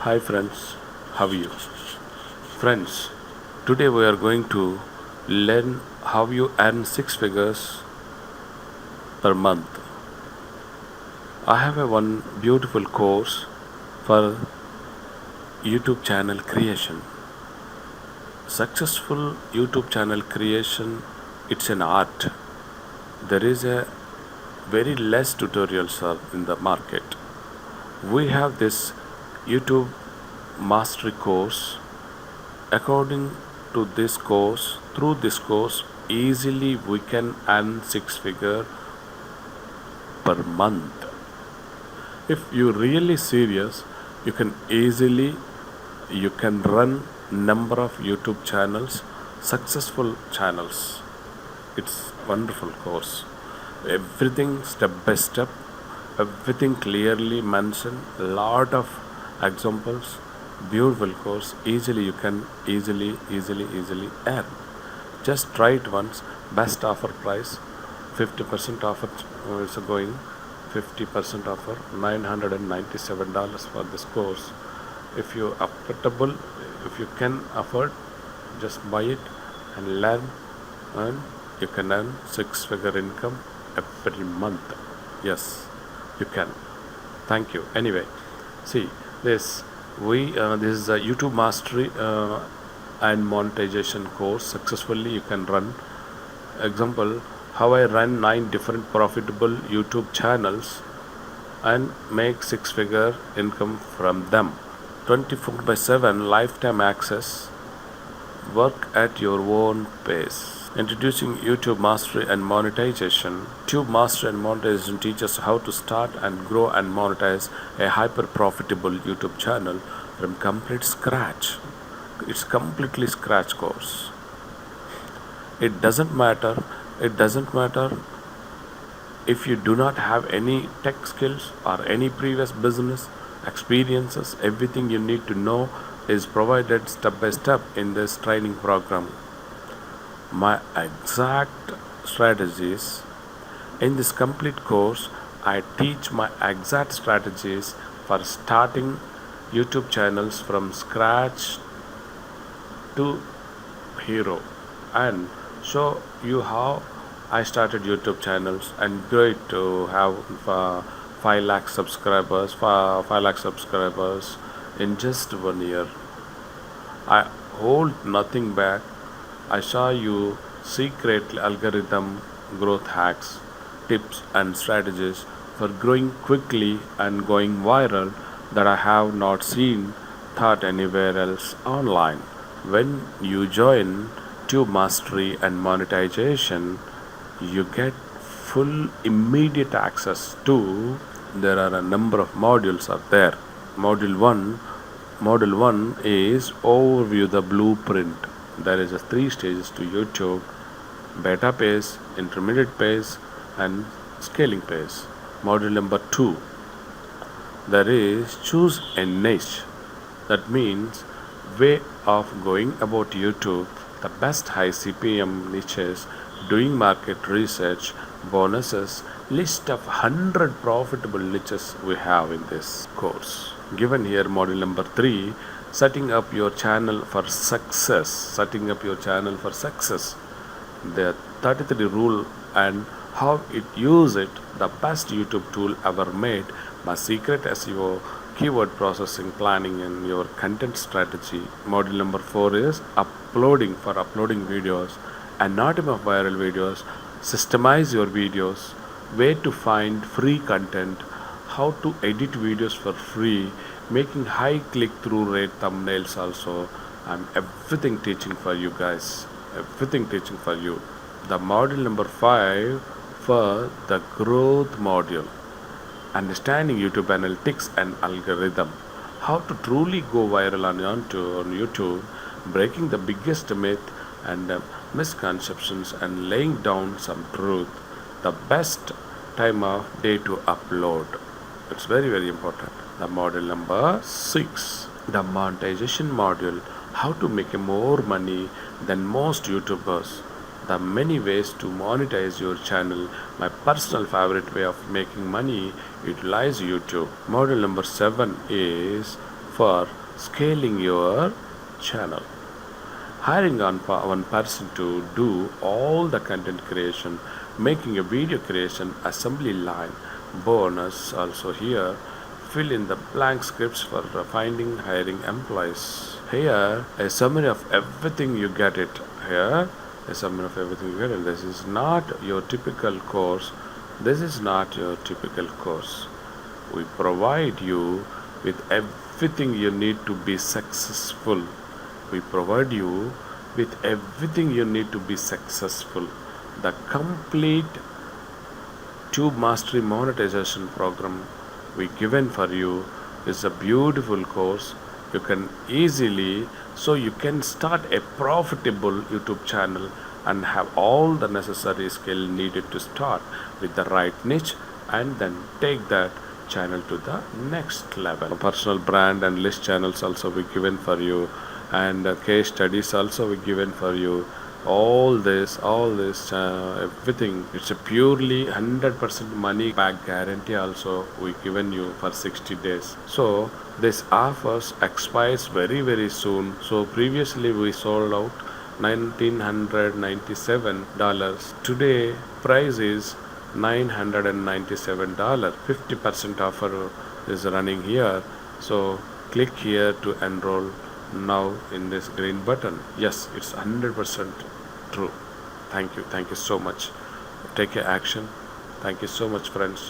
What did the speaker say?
Hi friends, how are you? Friends, today we are going to learn how you earn six figures per month. I have one beautiful course for YouTube channel creation. Successful YouTube channel creation, it's an art. There is a very less tutorials are in the market. We have this YouTube mastery course. According to this course, through this course, easily we can earn six figure per month. If you're really serious, you can easily run number of YouTube channels, successful channels. It's wonderful course. Everything step by step, everything clearly mentioned, lot of examples, beautiful course. Easily you can easily earn. Just try it once. Best offer price, 50% offer is going. 50% offer, $997 for this course. If you affordable, if you can afford, just buy it and learn, and you can earn six-figure income every month. Yes, you can. Thank you. Anyway, see this. This is a YouTube mastery and monetization course. Successfully, you can run. Example: how I run 9 different profitable YouTube channels and make six-figure income from them. 24/7 lifetime access. Work at your own pace. Introducing YouTube Mastery and Monetization. YouTube Mastery and Monetization teaches how to start and grow and monetize a hyper profitable YouTube channel from complete scratch. It's completely scratch course. It doesn't matter. It doesn't matter if you do not have any tech skills or any previous business experiences. Everything you need to know is provided step by step in this training program. My exact strategies in this complete course, I teach my exact strategies for starting YouTube channels from scratch to hero, and show you how I started YouTube channels and great to have 5 lakh subscribers, 5 lakh subscribers in just 1 year. I hold nothing back. I show you secret algorithm growth hacks, tips and strategies for growing quickly and going viral that I have not seen taught anywhere else online. When you join Tube Mastery and Monetization, you get full immediate access to. There are a number of modules are there. Module 1 is overview the blueprint. There is a 3 stages to YouTube: beta phase, intermediate phase, and scaling phase. Module number 2, there is choose a niche. That means way of going about YouTube, the best high CPM niches, doing market research, bonuses, list of 100 profitable niches we have in this course. Given here, module number 3, setting up your channel for success. Setting up your channel for success. The 33 rule and how it use it, the best YouTube tool ever made, my secret SEO, keyword processing, planning, and your content strategy. Module number 4 is uploading, for uploading videos, anatomy of viral videos, systemize your videos, where to find free content, how to edit videos for free, making high click-through rate thumbnails also. I'm everything teaching for you guys. Everything teaching for you. The module number 5 for the growth module. Understanding YouTube analytics and algorithm. How to truly go viral on YouTube, breaking the biggest myth and misconceptions and laying down some truth. The best time of day to upload. It's very important. The module number 6, the monetization module. How to make more money than most YouTubers. The many ways to monetize your channel. My personal favorite way of making money, utilize YouTube. Module number 7 is for scaling your channel. Hiring one person to do all the content creation, making a video creation, assembly line, bonus also here, fill in the blank scripts for finding, hiring employees. Here, a summary of everything you get it. Here, a summary of everything you get it. This is not your typical course. This is not your typical course. We provide you with everything you need to be successful. We provide you with everything you need to be successful. The complete Tube Mastery monetization program we given for you is a beautiful course. You can easily, so you can start a profitable YouTube channel and have all the necessary skill needed to start with the right niche and then take that channel to the next level. Personal brand and list channels also we given for you, and case studies also we given for you. All this everything, it's a purely 100% money back guarantee also we given you for 60 days. So this offers expires very soon. So previously we sold out $1,997. Today price is $997. 50% offer is running here. So click here to enroll now in this green button. Yes, it's 100% true. Thank you so much. Take your action. Thank you so much, friends.